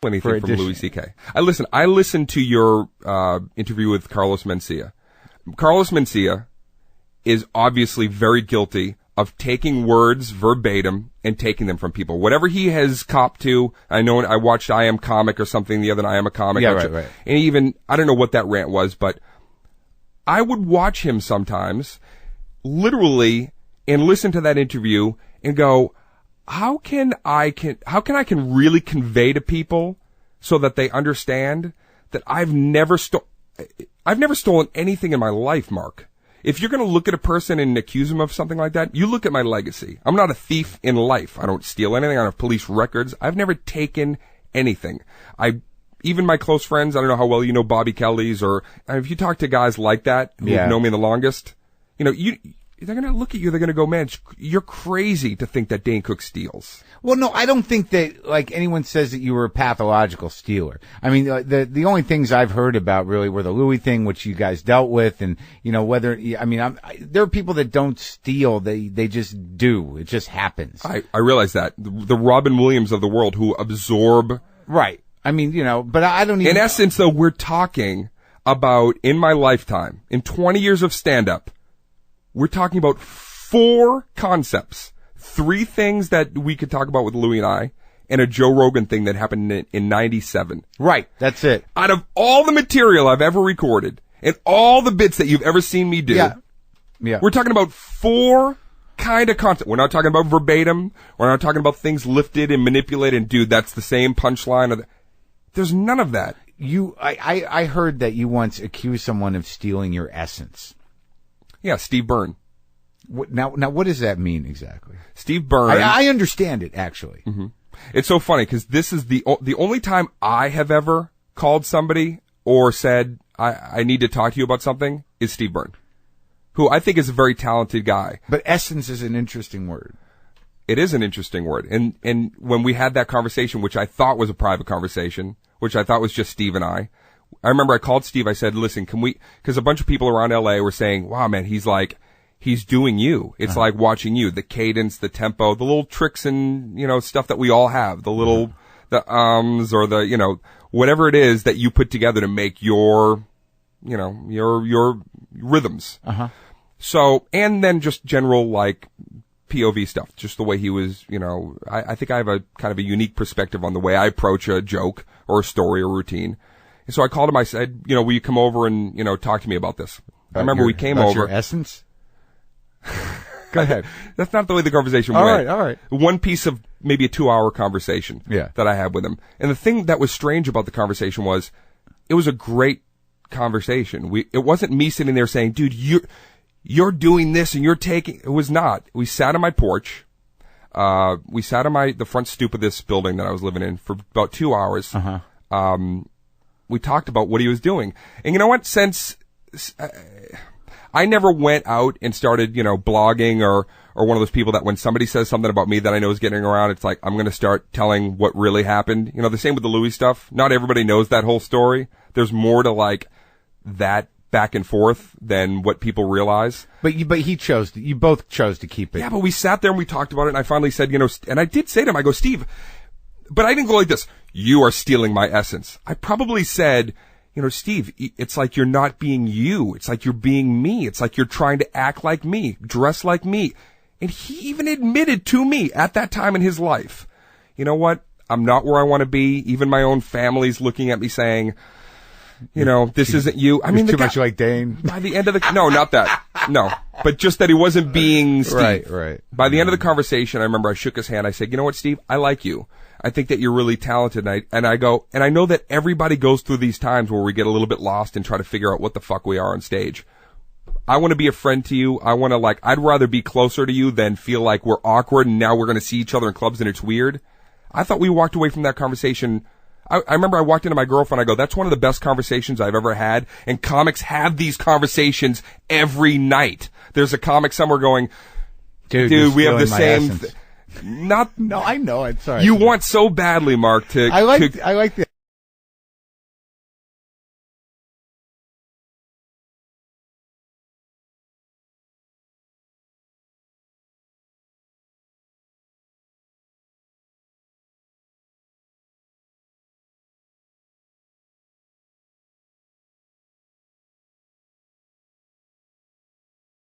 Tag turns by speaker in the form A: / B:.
A: anything from Louis C.K. I listened to your interview with Carlos Mencia. Carlos Mencia is obviously very guilty of taking words verbatim and taking them from people. Whatever he has copped to, I watched I Am Comic or something the other night, I Am a Comic.
B: Yeah, right.
A: And even, I don't know what that rant was, but I would watch him sometimes, literally, and listen to that interview and go, how can I really convey to people so that they understand that I've never stolen anything in my life, Mark. If you're going to look at a person and accuse them of something like that, you look at my legacy. I'm not a thief in life. I don't steal anything. I don't have police records. I've never taken anything. Even my close friends, I don't know how well you know Bobby Kelly's, or if you talk to guys like that who know me the longest, they're going to look at you. They're going to go, man, you're crazy to think that Dane Cook steals.
B: Well, no, I don't think that, anyone says that you were a pathological stealer. I mean, the only things I've heard about really were the Louie thing, which you guys dealt with, and, there are people that don't steal. They just do. It just happens.
A: I realize that. The Robin Williams of the world who absorb.
B: Right. I mean, but I don't even.
A: In essence, though, we're talking about, in my lifetime, in 20 years of stand-up, we're talking about 4 concepts. 3 things that we could talk about with Louie and I, and a Joe Rogan thing that happened in 97.
B: Right, that's it.
A: Out of all the material I've ever recorded, and all the bits that you've ever seen me do, we're talking about 4 kind of concepts. We're not talking about verbatim. We're not talking about things lifted and manipulated, and dude, that's the same punchline. There's none of that.
B: I heard that you once accused someone of stealing your essence.
A: Yeah, Steve Byrne.
B: Now, what does that mean exactly?
A: Steve Byrne.
B: I understand it, actually.
A: Mm-hmm. It's so funny because this is the only time I have ever called somebody or said, I need to talk to you about something is Steve Byrne, who I think is a very talented guy.
B: But essence is an interesting word.
A: It is an interesting word. And when we had that conversation, which I thought was a private conversation, which I thought was just Steve and I remember I called Steve. I said, listen, because a bunch of people around LA were saying, wow, man, he's doing you. It's like watching you, the cadence, the tempo, the little tricks and, stuff that we all have, the little, the or the, whatever it is that you put together to make your rhythms.
B: Uh-huh.
A: So, and then just general, POV stuff, just the way he was, I think I have a kind of a unique perspective on the way I approach a joke or a story or routine. And so I called him, I said, will you come over and, talk to me about this? I remember we came over.
B: Your essence? Go ahead.
A: That's not the way the conversation went.
B: All right.
A: One piece of maybe a 2-hour conversation that I had with him. And the thing that was strange about the conversation was it was a great conversation. It wasn't me sitting there saying, dude, you're doing this and you're taking, it was not. We sat on my porch. We sat on the front stoop of this building that I was living in for about 2 hours.
B: Uh-huh.
A: We talked about what he was doing. And you know what? Since I never went out and started, blogging or one of those people that when somebody says something about me that I know is getting around, it's like, I'm going to start telling what really happened. The same with the Louie stuff. Not everybody knows that whole story. There's more to that back and forth than what people realize.
B: But you both chose to keep it.
A: Yeah, but we sat there and we talked about it and I finally said, and I did say to him, I go, Steve, but I didn't go like this. You are stealing my essence. I probably said, Steve, it's like you're not being you. It's like you're being me. It's like you're trying to act like me, dress like me. And he even admitted to me at that time in his life, you know what? I'm not where I want to be. Even my own family's looking at me saying, this isn't you. I mean,
B: too much like Dane.
A: By the end of no, not that. No, but just that he wasn't being Steve.
B: Right.
A: By the end of the conversation, I remember I shook his hand. I said, you know what, Steve? I like you. I think that you're really talented. And I go, and I know that everybody goes through these times where we get a little bit lost and try to figure out what the fuck we are on stage. I want to be a friend to you. I want to I'd rather be closer to you than feel like we're awkward and now we're going to see each other in clubs and it's weird. I thought we walked away from that conversation. I remember I walked into my girlfriend. I go, that's one of the best conversations I've ever had. And comics have these conversations every night. There's a comic somewhere going, dude, we have the same.
B: No, I know. I'm sorry.
A: You want so badly, Mark,
B: I like the